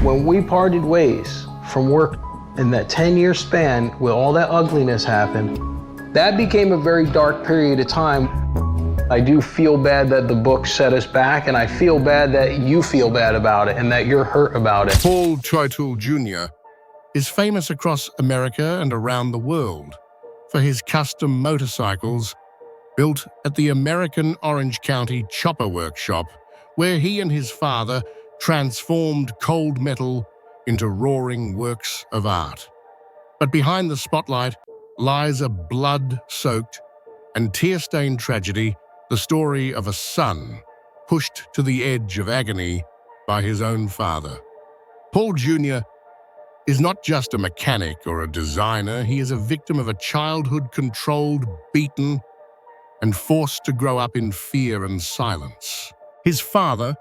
When we parted ways from work in that 10-year span, with all that ugliness happened, that became a very dark period of time. I do feel bad that the book set us back, and I feel bad that you feel bad about it and that you're hurt about it. Paul Teutul Jr. is famous across America and around the world for his custom motorcycles built at the American Orange County Chopper Workshop, where he and his father transformed cold metal into roaring works of art. But behind the spotlight lies a blood-soaked and tear-stained tragedy, the story of a son pushed to the edge of agony by his own father. Paul Jr. is not just a mechanic or a designer, he is a victim of a childhood controlled, beaten, and forced to grow up in fear and silence. His father,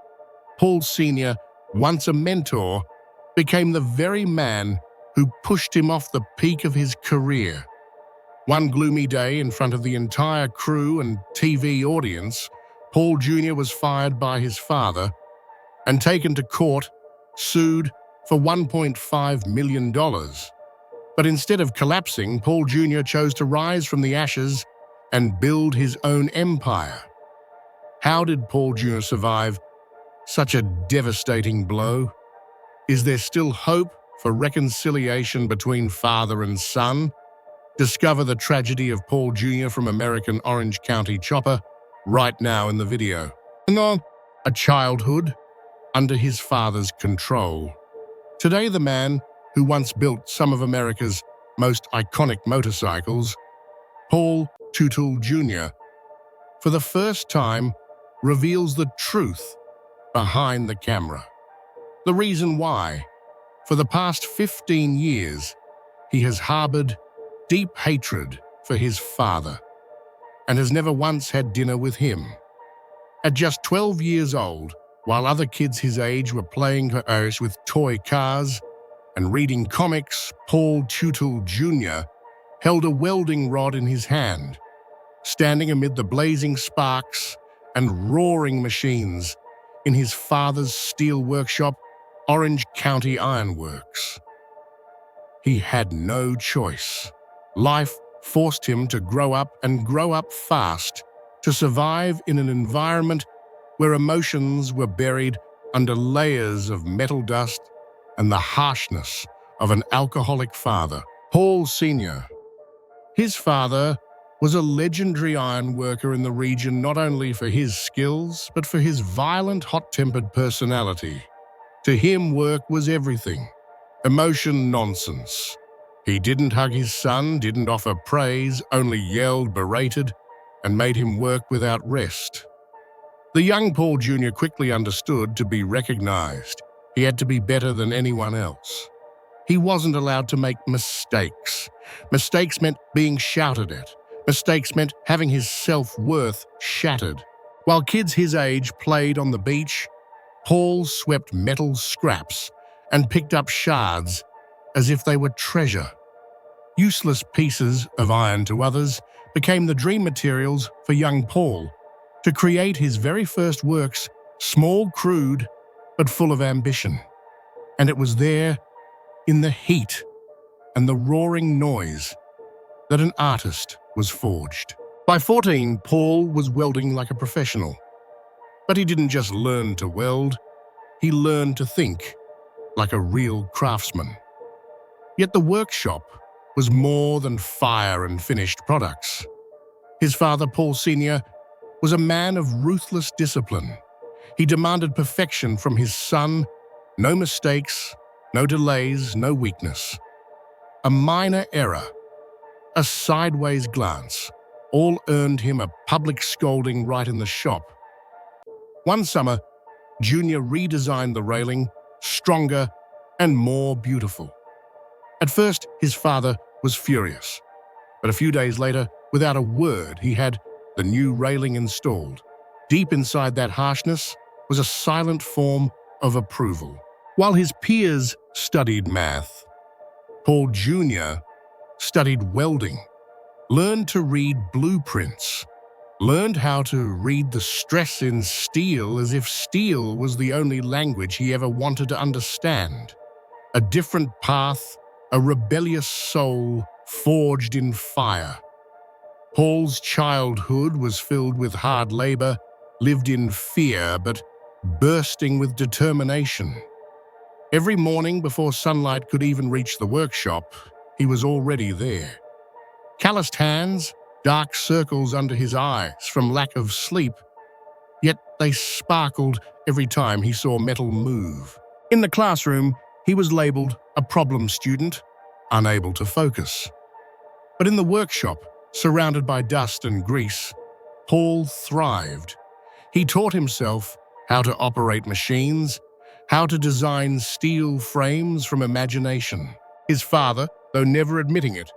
Paul Sr., once a mentor, became the very man who pushed him off the peak of his career. One gloomy day, in front of the entire crew and TV audience, Paul Jr. was fired by his father and taken to court, sued for $1.5 million. But instead of collapsing, Paul Jr. chose to rise from the ashes and build his own empire. How did Paul Jr. survive such a devastating blow? Is there still hope for reconciliation between father and son? Discover the tragedy of Paul Jr. from American Orange County Chopper right now in the video. A childhood under his father's control. Today, the man who once built some of America's most iconic motorcycles, Paul Teutul Jr., for the first time reveals the truth behind the camera. The reason why, for the past 15 years, he has harbored deep hatred for his father and has never once had dinner with him. At just 12 years old, while other kids his age were playing with toy cars and reading comics, Paul Teutul Jr. held a welding rod in his hand, standing amid the blazing sparks and roaring machines in his father's steel workshop, Orange County Ironworks. He had no choice. Life forced him to grow up and grow up fast to survive in an environment where emotions were buried under layers of metal dust and the harshness of an alcoholic father. Paul Sr. His father was a legendary ironworker in the region, not only for his skills, but for his violent, hot-tempered personality. To him, work was everything. Emotion, nonsense. He didn't hug his son, didn't offer praise, only yelled, berated, and made him work without rest. The young Paul Jr. quickly understood to be recognized, he had to be better than anyone else. He wasn't allowed to make mistakes. Mistakes meant being shouted at. Mistakes meant having his self-worth shattered. While kids his age played on the beach, Paul swept metal scraps and picked up shards as if they were treasure. Useless pieces of iron to others became the dream materials for young Paul to create his very first works, small, crude, but full of ambition. And it was there, in the heat and the roaring noise, that an artist was forged. By 14, Paul was welding like a professional. But he didn't just learn to weld, he learned to think like a real craftsman. Yet the workshop was more than fire and finished products. His father, Paul Sr., was a man of ruthless discipline. He demanded perfection from his son, no mistakes, no delays, no weakness. A minor error, a sideways glance, all earned him a public scolding right in the shop. One summer, Junior redesigned the railing, stronger and more beautiful. At first, his father was furious, but a few days later, without a word, he had the new railing installed. Deep inside that harshness was a silent form of approval. While his peers studied math, Paul Jr. studied welding, learned to read blueprints, learned how to read the stress in steel as if steel was the only language he ever wanted to understand. A different path, a rebellious soul forged in fire. Paul's childhood was filled with hard labor, lived in fear, but bursting with determination. Every morning before sunlight could even reach the workshop, he was already there. Calloused hands, dark circles under his eyes from lack of sleep, yet they sparkled every time he saw metal move. In the classroom, he was labeled a problem student, unable to focus. But in the workshop, surrounded by dust and grease, Paul thrived. He taught himself how to operate machines, how to design steel frames from imagination. His father, though never admitting it,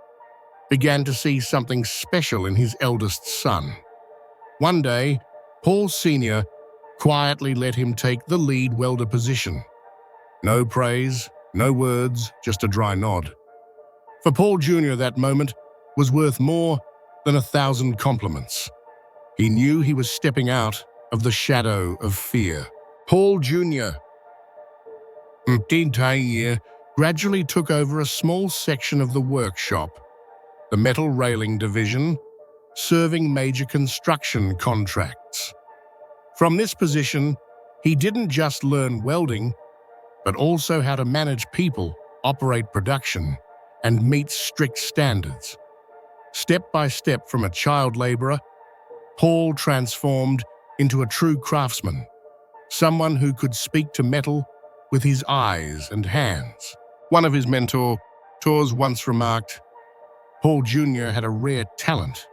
began to see something special in his eldest son. One day, Paul Sr. quietly let him take the lead welder position. No praise, no words, just a dry nod. For Paul Jr., that moment was worth more than 1,000 compliments. He knew he was stepping out of the shadow of fear. Paul Jr. gradually took over a small section of the workshop, the metal railing division, serving major construction contracts. From this position, he didn't just learn welding, but also how to manage people, operate production, and meet strict standards. Step by step, from a child laborer, Paul transformed into a true craftsman, someone who could speak to metal with his eyes and hands. One of his mentors once remarked, Paul Jr. had a rare talent,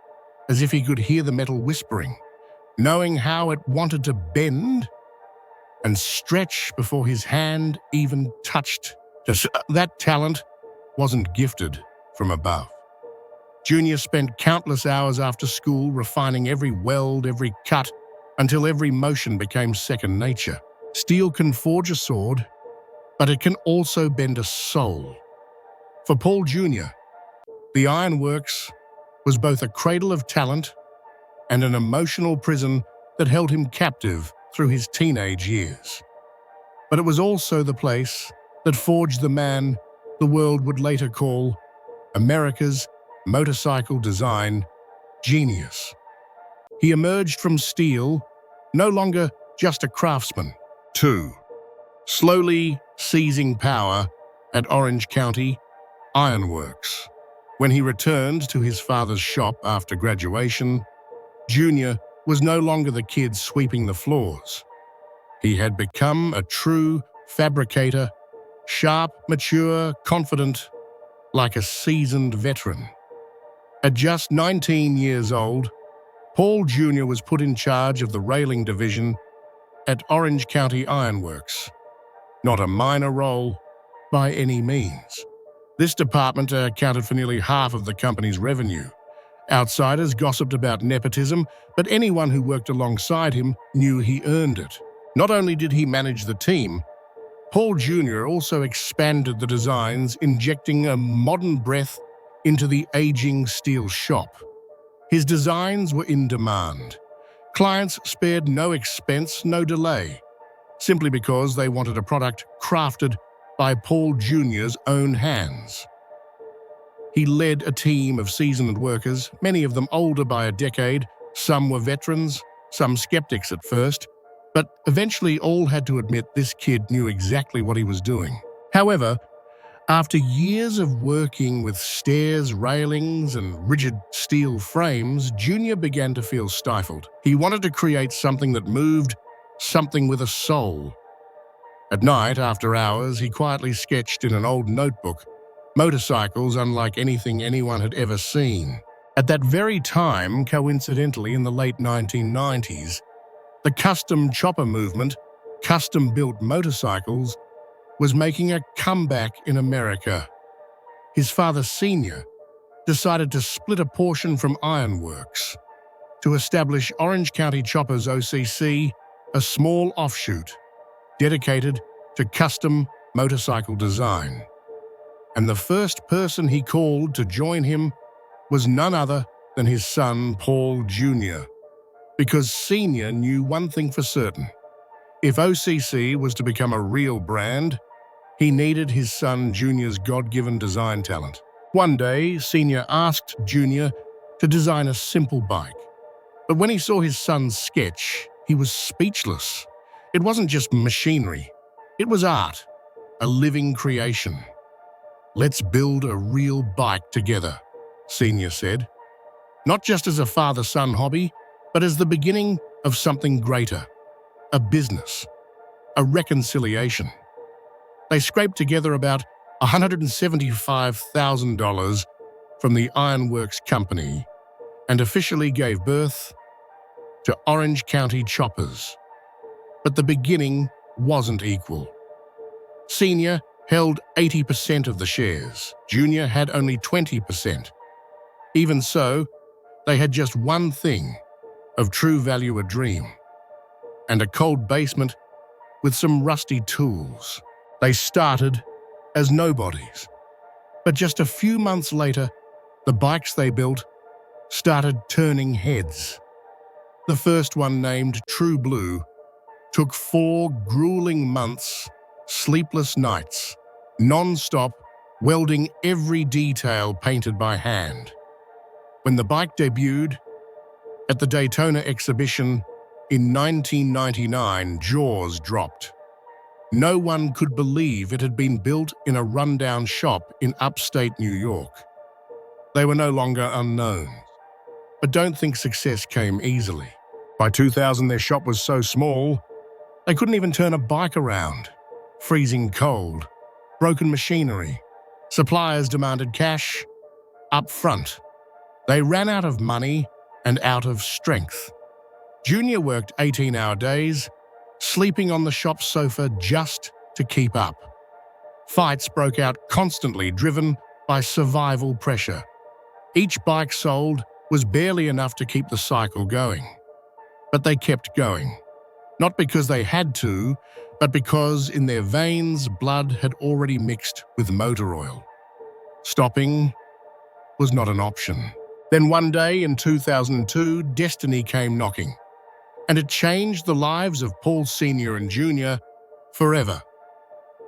as if he could hear the metal whispering, knowing how it wanted to bend and stretch before his hand even touched. That talent wasn't gifted from above. Junior spent countless hours after school refining every weld, every cut, until every motion became second nature. Steel can forge a sword, but it can also bend a soul. For Paul Jr., the ironworks was both a cradle of talent and an emotional prison that held him captive through his teenage years. But it was also the place that forged the man the world would later call America's motorcycle design genius. He emerged from steel, no longer just a craftsman, slowly seizing power at Orange County Ironworks. When he returned to his father's shop after graduation, Junior was no longer the kid sweeping the floors. He had become a true fabricator, sharp, mature, confident, like a seasoned veteran. At just 19 years old, Paul Jr. was put in charge of the railing division at Orange County Ironworks. Not a minor role by any means. This department accounted for nearly half of the company's revenue. Outsiders gossiped about nepotism, but anyone who worked alongside him knew he earned it. Not only did he manage the team, Paul Jr. also expanded the designs, injecting a modern breath into the aging steel shop. His designs were in demand. Clients spared no expense, no delay, simply because they wanted a product crafted by Paul Jr.'s own hands. He led a team of seasoned workers, many of them older by a decade. Some were veterans, some skeptics at first, but eventually all had to admit this kid knew exactly what he was doing. However, after years of working with stairs, railings, and rigid steel frames, Junior began to feel stifled. He wanted to create something that moved, something with a soul. At night, after hours, he quietly sketched in an old notebook motorcycles unlike anything anyone had ever seen. At that very time, coincidentally in the late 1990s, the custom chopper movement, custom-built motorcycles, was making a comeback in America. His father, Sr., decided to split a portion from Ironworks to establish Orange County Choppers OCC, a small offshoot dedicated to custom motorcycle design. And the first person he called to join him was none other than his son, Paul Jr. because Sr. knew one thing for certain. If OCC was to become a real brand, he needed his son Junior's God-given design talent. One day, Sr. asked Junior to design a simple bike. But when he saw his son's sketch, he was speechless. It wasn't just machinery. It was art, a living creation. "Let's build a real bike together," Sr. said. Not just as a father-son hobby, but as the beginning of something greater. A business. A reconciliation. They scraped together about $175,000 from the Ironworks Company and officially gave birth to Orange County Choppers. But the beginning wasn't equal. Sr. held 80% of the shares. Junior had only 20%. Even so, they had just one thing of true value: a dream, and a cold basement with some rusty tools. They started as nobodies. But just a few months later, the bikes they built started turning heads. The first one, named True Blue, took 4 grueling months, sleepless nights, non-stop, welding every detail painted by hand. When the bike debuted at the Daytona exhibition in 1999, jaws dropped. No one could believe it had been built in a rundown shop in upstate New York. They were no longer unknowns. But don't think success came easily. By 2000, their shop was so small, they couldn't even turn a bike around. Freezing cold, broken machinery. Suppliers demanded cash up front. They ran out of money and out of strength. Junior worked 18-hour days, sleeping on the shop sofa just to keep up. Fights broke out constantly, driven by survival pressure. Each bike sold was barely enough to keep the cycle going. But they kept going. Not because they had to, but because in their veins, blood had already mixed with motor oil. Stopping was not an option. Then one day in 2002, destiny came knocking, and it changed the lives of Paul Sr. and Jr. forever.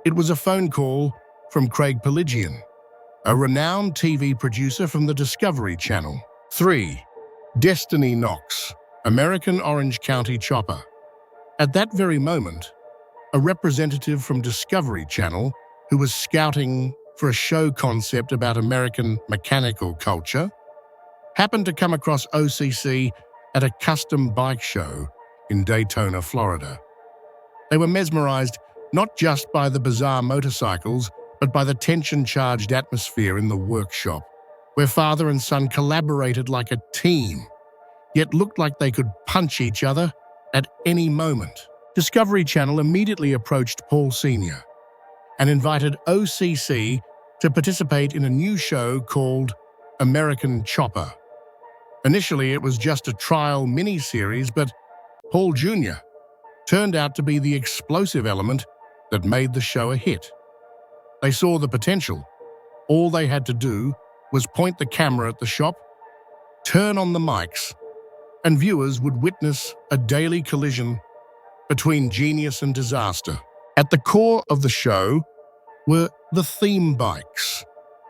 It was a phone call from Craig Peligian, a renowned TV producer from the Discovery Channel. 3. Destiny knocks. American Orange County Chopper. At that very moment, a representative from Discovery Channel, who was scouting for a show concept about American mechanical culture, happened to come across OCC at a custom bike show in Daytona, Florida. They were mesmerized not just by the bizarre motorcycles, but by the tension-charged atmosphere in the workshop, where father and son collaborated like a team, yet looked like they could punch each other at any moment. Discovery Channel immediately approached Paul Sr. and invited OCC to participate in a new show called American Chopper. Initially, it was just a trial mini-series, but Paul Jr. turned out to be the explosive element that made the show a hit. They saw the potential. All they had to do was point the camera at the shop, turn on the mics, and viewers would witness a daily collision between genius and disaster. At the core of the show were the theme bikes,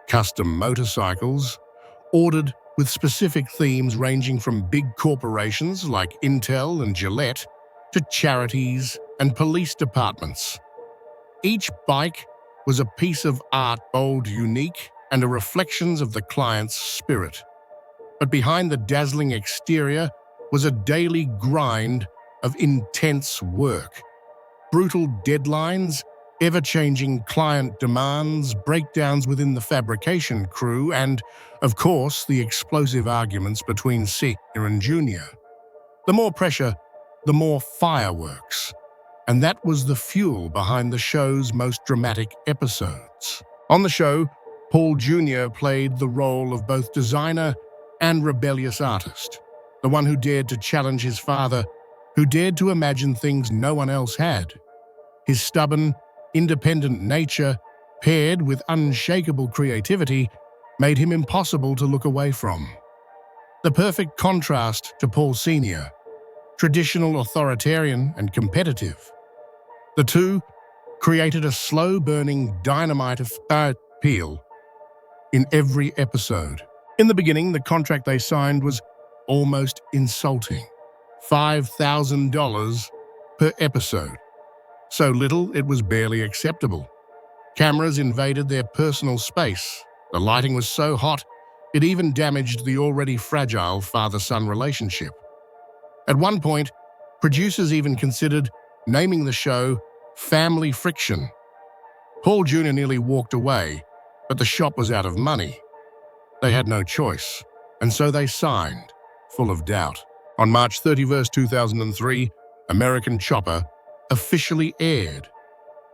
custom motorcycles, ordered with specific themes ranging from big corporations like Intel and Gillette to charities and police departments. Each bike was a piece of art, bold, unique, and a reflection of the client's spirit. But behind the dazzling exterior was a daily grind of intense work. Brutal deadlines, ever-changing client demands, breakdowns within the fabrication crew, and, of course, the explosive arguments between Sr. and Jr. The more pressure, the more fireworks. And that was the fuel behind the show's most dramatic episodes. On the show, Paul Jr. played the role of both designer and rebellious artist, the one who dared to challenge his father, who dared to imagine things no one else had. His stubborn, independent nature, paired with unshakable creativity, made him impossible to look away from. The perfect contrast to Paul Sr., traditional, authoritarian, and competitive. The two created a slow-burning dynamite appeal in every episode. In the beginning, the contract they signed was almost insulting. $5,000 per episode. So little it was barely acceptable. Cameras invaded their personal space. The lighting was so hot, it even damaged the already fragile father-son relationship. At one point, producers even considered naming the show Family Friction. Paul Jr. nearly walked away, but the shop was out of money. They had no choice, and so they signed, full of doubt. On March 31, 2003, American Chopper officially aired.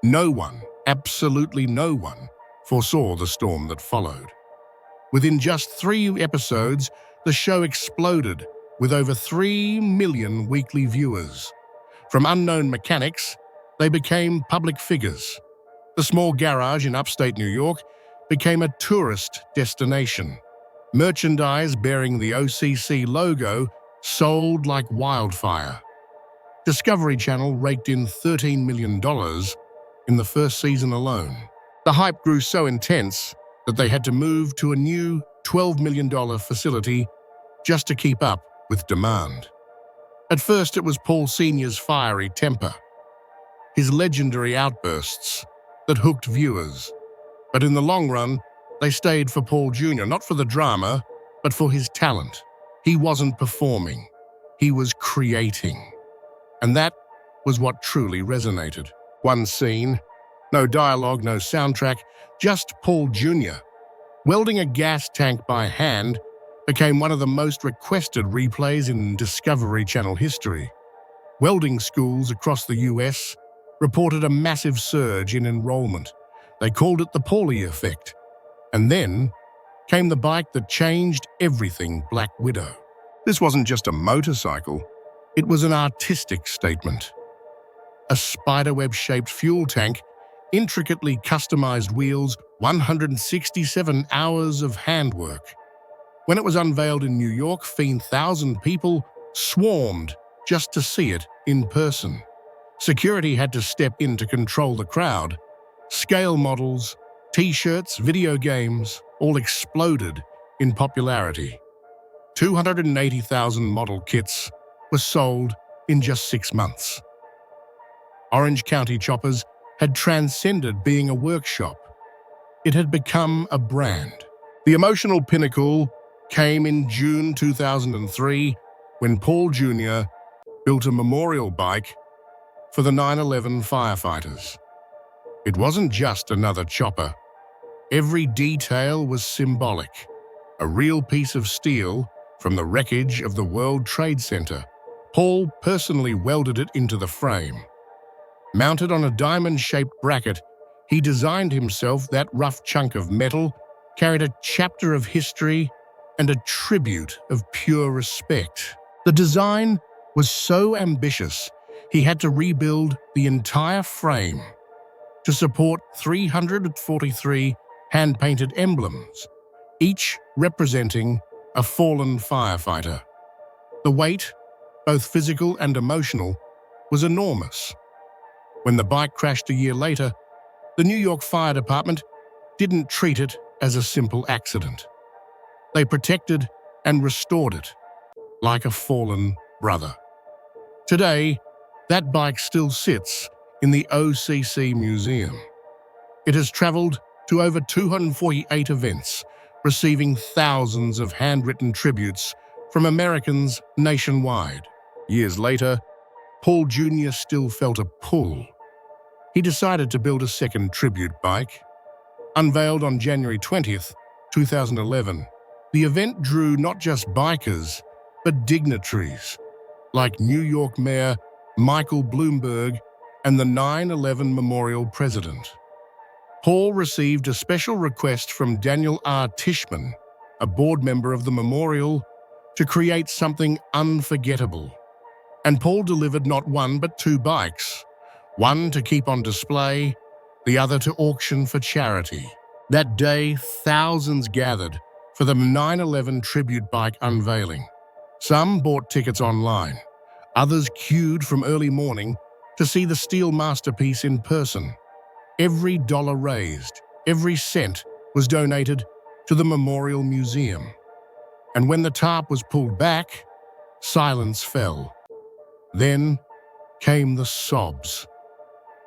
No one, absolutely no one, foresaw the storm that followed. Within just 3 episodes, the show exploded with over 3 million weekly viewers. From unknown mechanics, they became public figures. The small garage in upstate New York became a tourist destination. Merchandise bearing the OCC logo sold like wildfire. Discovery Channel raked in $13 million in the first season alone. The hype grew so intense that they had to move to a new $12 million facility just to keep up with demand. At first, it was Paul Sr.'s fiery temper, his legendary outbursts that hooked viewers. But in the long run, they stayed for Paul Jr., not for the drama, but for his talent. He wasn't performing, he was creating. And that was what truly resonated. One scene, no dialogue, no soundtrack, just Paul Jr. welding a gas tank by hand became one of the most requested replays in Discovery Channel history. Welding schools across the US reported a massive surge in enrollment. They called it the Paulie effect. And then came the bike that changed everything, Black Widow. This wasn't just a motorcycle, it was an artistic statement. A spiderweb-shaped fuel tank, intricately customized wheels, 167 hours of handwork. When it was unveiled in New York, 1,000 people swarmed just to see it in person. Security had to step in to control the crowd. Scale models, T-shirts, video games, all exploded in popularity. 280,000 model kits were sold in just 6 months. Orange County Choppers had transcended being a workshop. It had become a brand. The emotional pinnacle came in June 2003 when Paul Jr. built a memorial bike for the 9/11 firefighters. It wasn't just another chopper. Every detail was symbolic. A real piece of steel from the wreckage of the World Trade Center. Paul personally welded it into the frame. Mounted on a diamond-shaped bracket, he designed himself that rough chunk of metal, carried a chapter of history and a tribute of pure respect. The design was so ambitious, he had to rebuild the entire frame to support 343 hand-painted emblems, each representing a fallen firefighter. The weight, both physical and emotional, was enormous. When the bike crashed a year later, the New York Fire Department didn't treat it as a simple accident. They protected and restored it like a fallen brother. Today, that bike still sits in the OCC Museum. It has traveled to over 248 events, receiving thousands of handwritten tributes from Americans nationwide. Years later, Paul Jr. still felt a pull. He decided to build a second tribute bike. Unveiled on January 20th, 2011, the event drew not just bikers, but dignitaries like New York Mayor Michael Bloomberg and the 9/11 Memorial President. Paul received a special request from Daniel R. Tishman, a board member of the memorial, to create something unforgettable. And Paul delivered not one but 2 bikes, one to keep on display, the other to auction for charity. That day, thousands gathered for the 9/11 tribute bike unveiling. Some bought tickets online, Others queued from early morning to see the steel masterpiece in person. Every dollar raised, every cent was donated to the Memorial Museum. And when the tarp was pulled back, silence fell. Then came the sobs.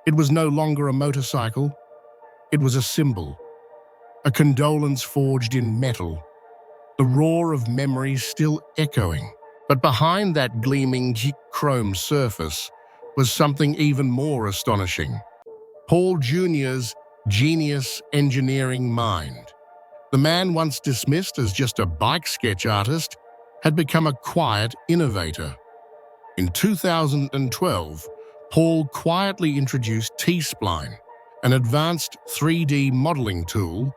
It was no longer a motorcycle. It was a symbol, a condolence forged in metal, the roar of memories still echoing. But behind that gleaming chrome surface was something even more astonishing. Paul Jr.'s genius engineering mind. The man once dismissed as just a bike sketch artist had become a quiet innovator. In 2012, Paul quietly introduced T-Spline, an advanced 3D modeling tool,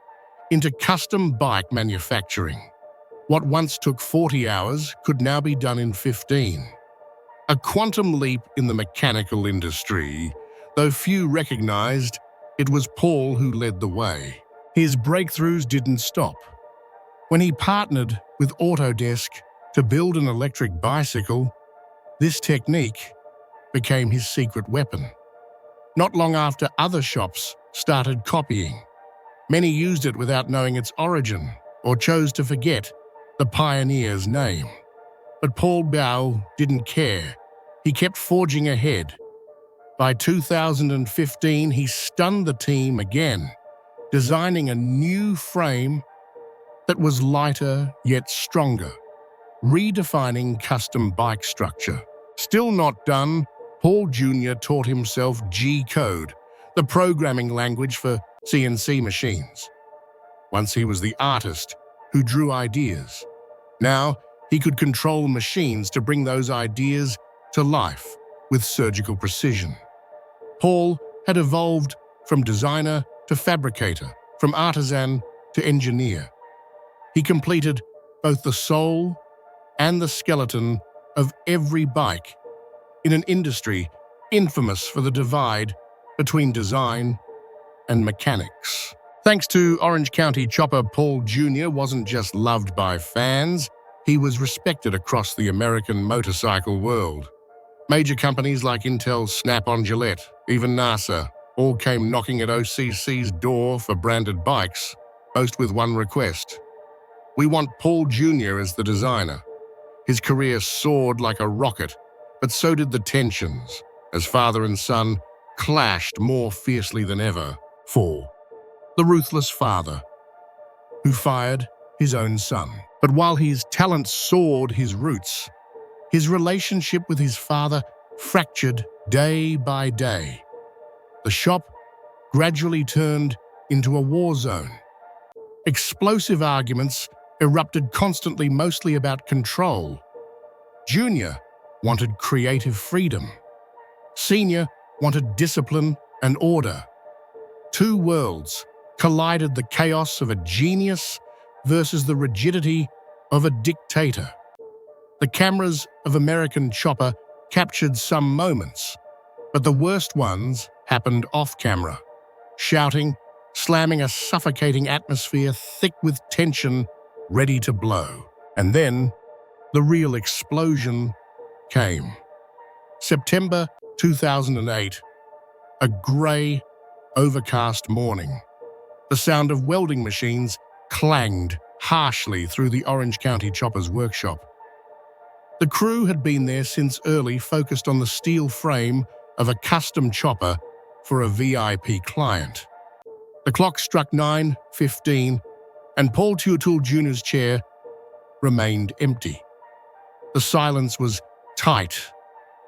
into custom bike manufacturing. What once took 40 hours could now be done in 15. A quantum leap in the mechanical industry, though few recognized it was Paul who led the way. His breakthroughs didn't stop. When he partnered with Autodesk to build an electric bicycle, this technique became his secret weapon. Not long after, other shops started copying. Many used it without knowing its origin or chose to forget the pioneer's name. But Paul Bao didn't care. He kept forging ahead. By 2015, he stunned the team again, designing a new frame that was lighter yet stronger, redefining custom bike structure. Still not done, Paul Jr. taught himself G-code, the programming language for CNC machines. Once he was the artist who drew ideas. Now he could control machines to bring those ideas to life with surgical precision. Paul had evolved from designer to fabricator, from artisan to engineer. He completed both the soul and the skeleton of every bike in an industry infamous for the divide between design and mechanics. Thanks to Orange County chopper, Paul Jr. wasn't just loved by fans, he was respected across the American motorcycle world. Major companies like Intel, Snap-on, Gillette, even NASA, all came knocking at OCC's door for branded bikes, most with one request. We want Paul Jr. as the designer. His career soared like a rocket, but so did the tensions, as father and son clashed more fiercely than ever. 4. The ruthless father, who fired his own son. But while his talent soared his roots, his relationship with his father fractured day by day. The shop gradually turned into a war zone. Explosive arguments erupted constantly, mostly about control. Junior wanted creative freedom. Senior wanted discipline and order. Two worlds collided, the chaos of a genius versus the rigidity of a dictator. The cameras of American Chopper captured some moments, but the worst ones happened off-camera. Shouting, slamming, a suffocating atmosphere thick with tension, ready to blow. And then, the real explosion came. September 2008, a grey, overcast morning. The sound of welding machines clanged harshly through the Orange County Chopper's workshop. The crew had been there since early, focused on the steel frame of a custom chopper for a VIP client. The clock struck 9:15, and Paul Teutul Jr.'s chair remained empty. The silence was tight,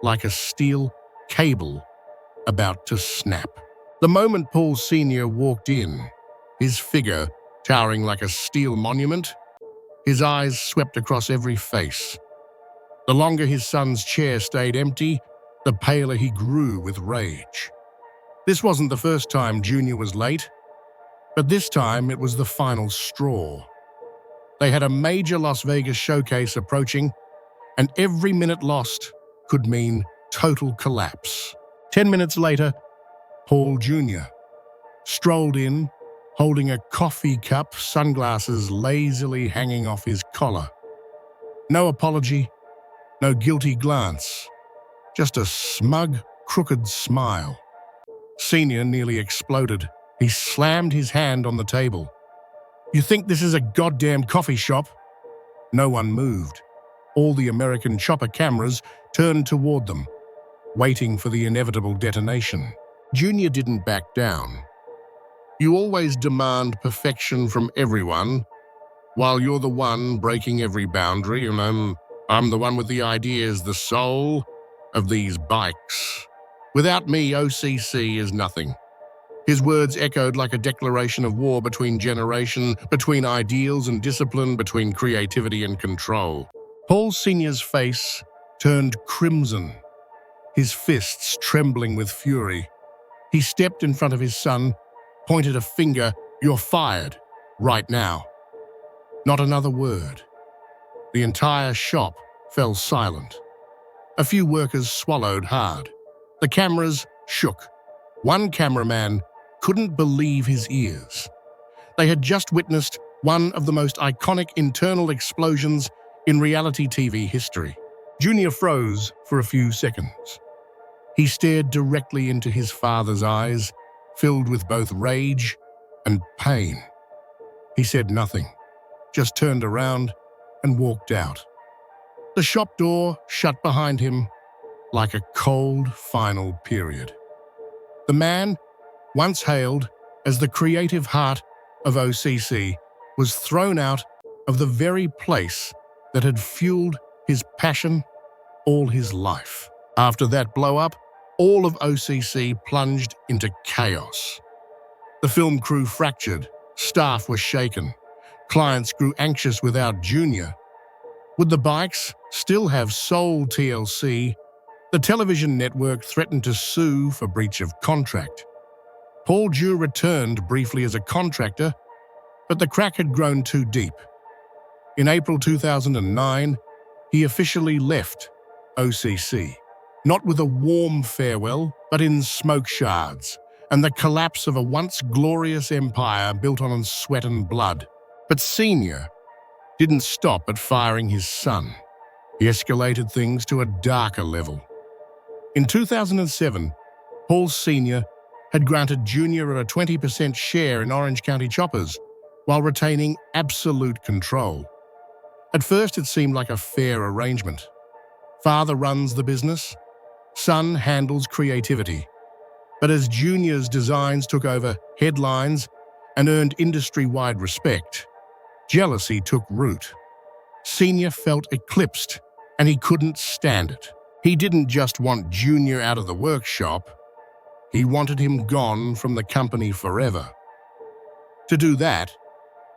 like a steel cable about to snap. The moment Paul Sr. walked in, his figure towering like a steel monument, his eyes swept across every face. The longer his son's chair stayed empty, the paler he grew with rage. This wasn't the first time Junior was late, but this time it was the final straw. They had a major Las Vegas showcase approaching, and every minute lost could mean total collapse. 10 minutes later, Paul Jr. strolled in, holding a coffee cup, sunglasses lazily hanging off his collar. No apology, no guilty glance, just a smug, crooked smile. Senior nearly exploded. He slammed his hand on the table. "You think this is a goddamn coffee shop?" No one moved. All the American chopper cameras turned toward them, waiting for the inevitable detonation. Junior didn't back down. "You always demand perfection from everyone, while you're the one breaking every boundary, and I'm the one with the ideas, the soul of these bikes. Without me, OCC is nothing." His words echoed like a declaration of war between generation, between ideals and discipline, between creativity and control. Paul Sr.'s face turned crimson, his fists trembling with fury. He stepped in front of his son, pointed a finger. "You're fired, right now." Not another word. The entire shop fell silent. A few workers swallowed hard. The cameras shook. One cameraman couldn't believe his ears. They had just witnessed one of the most iconic internal explosions in reality TV history. Junior froze for a few seconds. He stared directly into his father's eyes, filled with both rage and pain. He said nothing, just turned around and walked out. The shop door shut behind him like a cold final period. The man, once hailed as the creative heart of OCC, was thrown out of the very place that had fueled his passion all his life. After that blow-up, all of OCC plunged into chaos. The film crew fractured, staff were shaken, clients grew anxious without Junior. Would the bikes still have soul TLC? The television network threatened to sue for breach of contract. Paul Jr. returned briefly as a contractor, but the crack had grown too deep. In April 2009, he officially left OCC, not with a warm farewell, but in smoke shards and the collapse of a once glorious empire built on sweat and blood. But Senior didn't stop at firing his son. He escalated things to a darker level. In 2007, Paul Sr. had granted Junior a 20% share in Orange County Choppers while retaining absolute control. At first, it seemed like a fair arrangement. Father runs the business, son handles creativity. But as Junior's designs took over headlines and earned industry-wide respect, jealousy took root. Senior felt eclipsed, and he couldn't stand it. He didn't just want Junior out of the workshop, he wanted him gone from the company forever. To do that,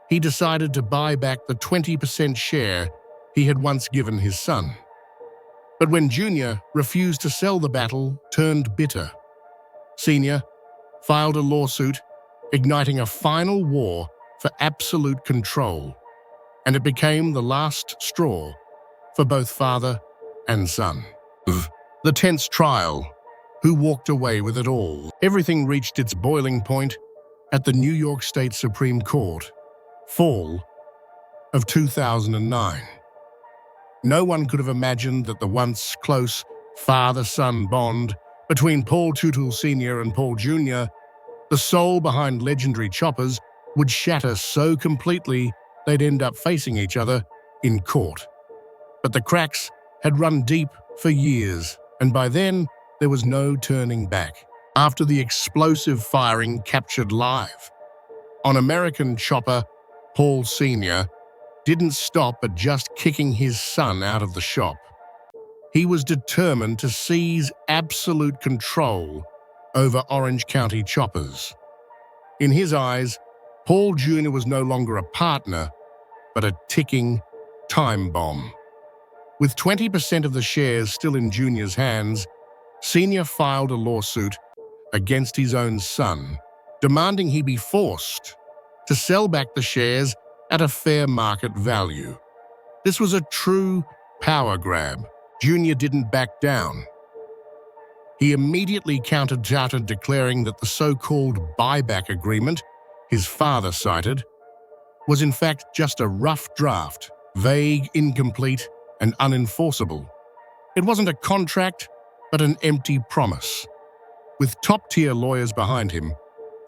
he decided to buy back the 20% share he had once given his son. But when Junior refused to sell, the battle turned bitter. Senior filed a lawsuit, igniting a final war for absolute control, and it became the last straw for both father and son. The tense trial. Who walked away with it all? Everything reached its boiling point at the New York State Supreme Court, fall of 2009. No one could have imagined that the once close father-son bond between Paul Teutul Sr. and Paul Jr., the soul behind legendary choppers, would shatter so completely they'd end up facing each other in court. But the cracks had run deep for years, and by then, there was no turning back. After the explosive firing captured live on American chopper, Paul Sr. didn't stop at just kicking his son out of the shop. He was determined to seize absolute control over Orange County choppers. In his eyes, Paul Jr. was no longer a partner, but a ticking time bomb. With 20% of the shares still in Junior's hands, Senior filed a lawsuit against his own son, demanding he be forced to sell back the shares at a fair market value. This was a true power grab. Junior didn't back down. He immediately countered, declaring that the so-called buyback agreement his father cited was in fact just a rough draft, vague, incomplete, and unenforceable. It wasn't a contract, but an empty promise. With top-tier lawyers behind him,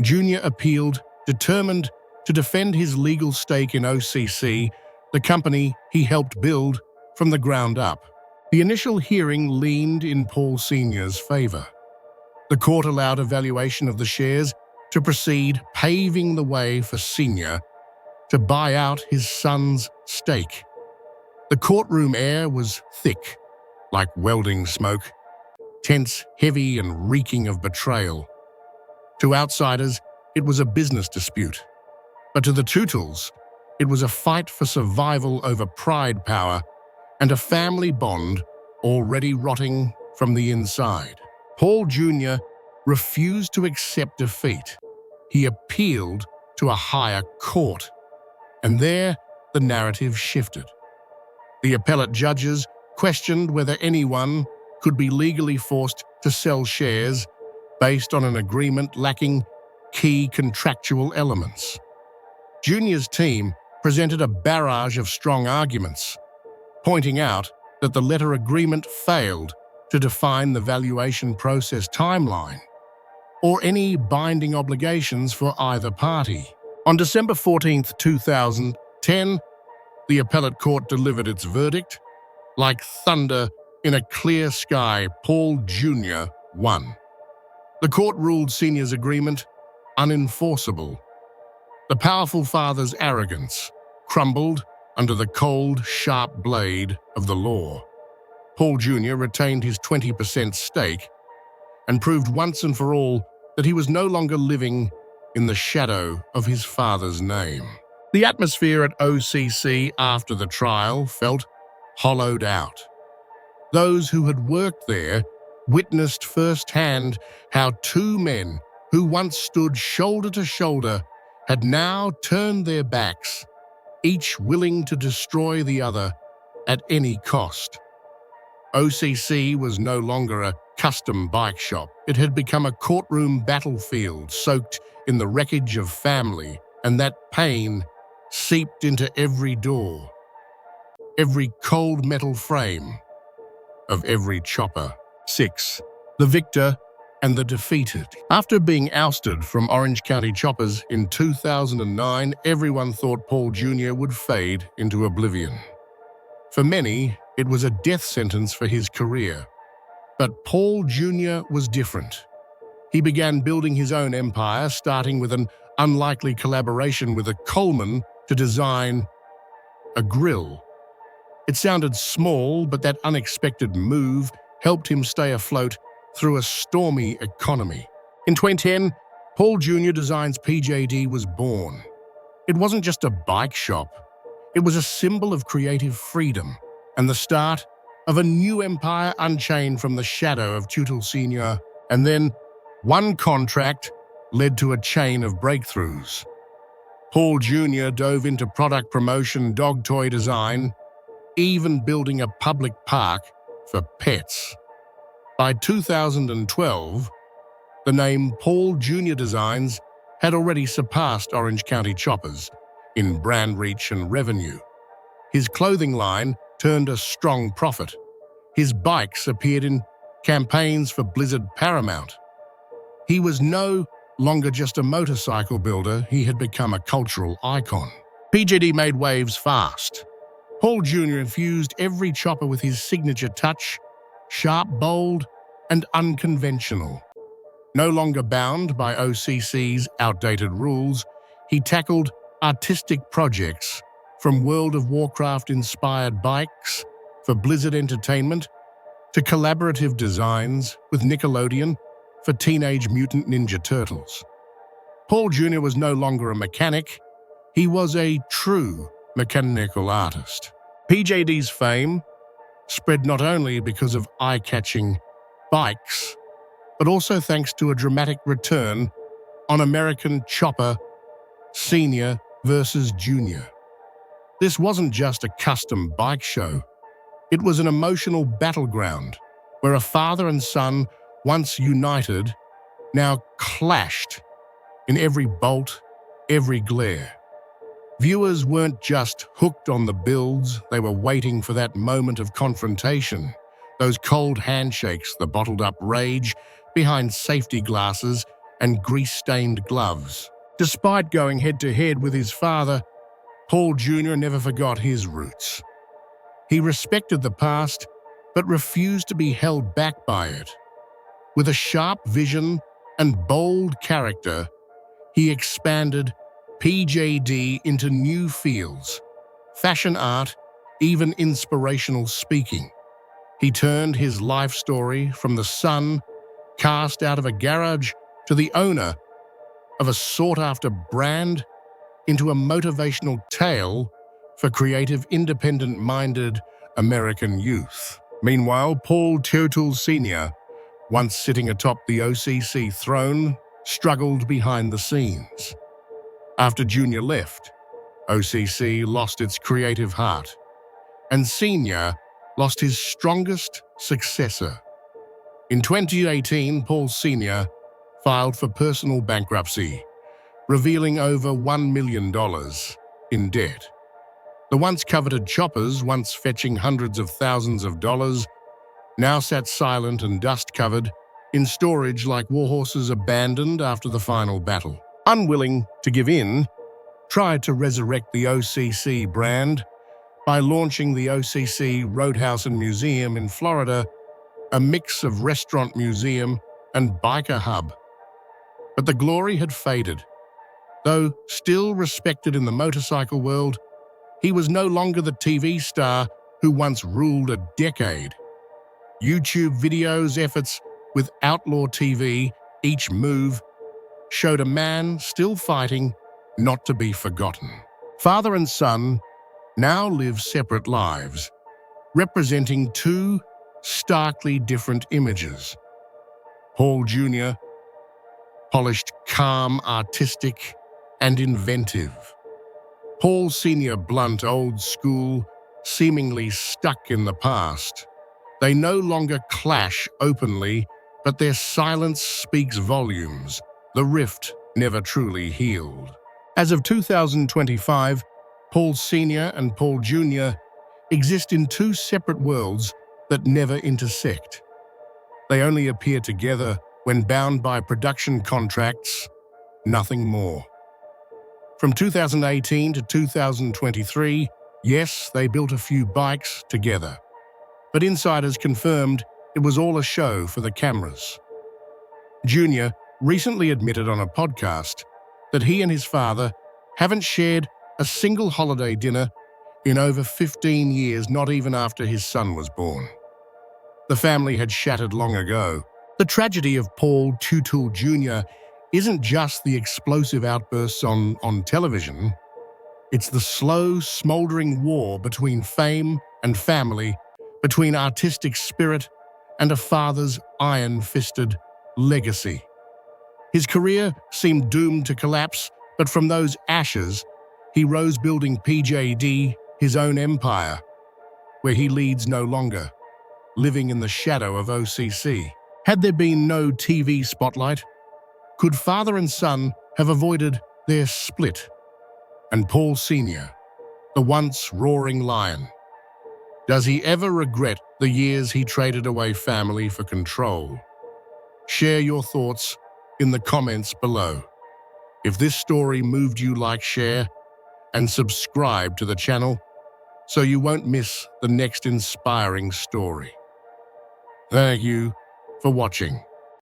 Jr. appealed, determined to defend his legal stake in OCC, the company he helped build from the ground up. The initial hearing leaned in Paul Sr.'s favor. The court allowed evaluation of the shares to proceed, paving the way for Sr. to buy out his son's stake. The courtroom air was thick, like welding smoke, tense, heavy, and reeking of betrayal. To outsiders, it was a business dispute. But to the Teutuls, it was a fight for survival over pride power and a family bond already rotting from the inside. Paul Jr. refused to accept defeat. He appealed to a higher court, and there the narrative shifted. The appellate judges questioned whether anyone could be legally forced to sell shares based on an agreement lacking key contractual elements. Jr.'s team presented a barrage of strong arguments, pointing out that the letter agreement failed to define the valuation process timeline or any binding obligations for either party. On December 14, 2010, the appellate court delivered its verdict. Like thunder in a clear sky, Paul Jr. won. The court ruled Sr.'s agreement unenforceable. The powerful father's arrogance crumbled under the cold, sharp blade of the law. Paul Jr. retained his 20% stake and proved once and for all that he was no longer living in the shadow of his father's name. The atmosphere at OCC after the trial felt hollowed out. Those who had worked there witnessed firsthand how two men who once stood shoulder to shoulder had now turned their backs, each willing to destroy the other at any cost. OCC was no longer a custom bike shop. It had become a courtroom battlefield soaked in the wreckage of family, and that pain seeped into every door, every cold metal frame of every chopper. 6. The victor and the defeated. After being ousted from Orange County choppers in 2009, everyone thought Paul Jr. would fade into oblivion. For many, it was a death sentence for his career. But Paul Jr. was different. He began building his own empire, starting with an unlikely collaboration with a Coleman to design a grill. It sounded small, but that unexpected move helped him stay afloat through a stormy economy. In 2010, Paul Jr. Designs PJD was born. It wasn't just a bike shop. It was a symbol of creative freedom and the start of a new empire unchained from the shadow of Teutul Sr. And then, one contract led to a chain of breakthroughs. Paul Jr. dove into product promotion, dog toy design, even building a public park for pets. By 2012, the name Paul Jr. Designs had already surpassed Orange County choppers in brand reach and revenue. His clothing line turned a strong profit. His bikes appeared in campaigns for Blizzard Paramount. He was no longer just a motorcycle builder, he had become a cultural icon. PJD made waves fast. Paul Jr. infused every chopper with his signature touch, sharp, bold, and unconventional. No longer bound by OCC's outdated rules, he tackled artistic projects from World of Warcraft-inspired bikes for Blizzard Entertainment to collaborative designs with Nickelodeon for Teenage Mutant Ninja Turtles. Paul Jr. was no longer a mechanic, he was a true mechanical artist. PJD's fame spread not only because of eye-catching bikes, but also thanks to a dramatic return on American Chopper Sr. versus Jr. This wasn't just a custom bike show. It was an emotional battleground where a father and son, once united, now clashed in every bolt, every glare. Viewers weren't just hooked on the builds, they were waiting for that moment of confrontation, Those cold handshakes, the bottled-up rage behind safety glasses and grease-stained gloves. Despite going head-to-head with his father, Paul Jr. never forgot his roots. He respected the past, but refused to be held back by it. With a sharp vision and bold character, he expanded PJD into new fields, fashion art, even inspirational speaking. He turned his life story from the son cast out of a garage to the owner of a sought-after brand into a motivational tale for creative, independent-minded American youth. Meanwhile, Paul Teutul Sr., once sitting atop the OCC throne, struggled behind the scenes. After Jr. left, OCC lost its creative heart, and Sr. lost his strongest successor. In 2018, Paul Sr. filed for personal bankruptcy, revealing over $1 million in debt. The once coveted choppers, once fetching hundreds of thousands of dollars, now sat silent and dust-covered in storage like warhorses abandoned after the final battle. Unwilling to give in, tried to resurrect the OCC brand by launching the OCC Roadhouse and Museum in Florida, a mix of restaurant, museum, and biker hub. But the glory had faded. Though still respected in the motorcycle world, he was no longer the TV star who once ruled a decade. YouTube videos, efforts with Outlaw TV, each move, showed a man still fighting not to be forgotten. Father and son now live separate lives, representing two starkly different images. Paul Jr., polished, calm, artistic, and inventive. Paul Sr., blunt, old school, seemingly stuck in the past. They no longer clash openly, but their silence speaks volumes. The rift never truly healed. As of 2025, Paul Sr. and Paul Jr. exist in two separate worlds that never intersect. They only appear together when bound by production contracts, nothing more. From 2018 to 2023, yes, they built a few bikes together, but insiders confirmed it was all a show for the cameras. Jr. recently admitted on a podcast that he and his father haven't shared a single holiday dinner in over 15 years, not even after his son was born. The family had shattered long ago. The tragedy of Paul Teutul Jr. isn't just the explosive outbursts on television. It's the slow, smoldering war between fame and family, between artistic spirit and a father's iron-fisted legacy. His career seemed doomed to collapse, but from those ashes, he rose, building PJD, his own empire, where he leads no longer, living in the shadow of OCC. Had there been no TV spotlight, could father and son have avoided their split? And Paul Sr., the once roaring lion, does he ever regret the years he traded away family for control? Share your thoughts in the comments below. If this story moved you, like, share, and subscribe to the channel so you won't miss the next inspiring story. Thank you for watching.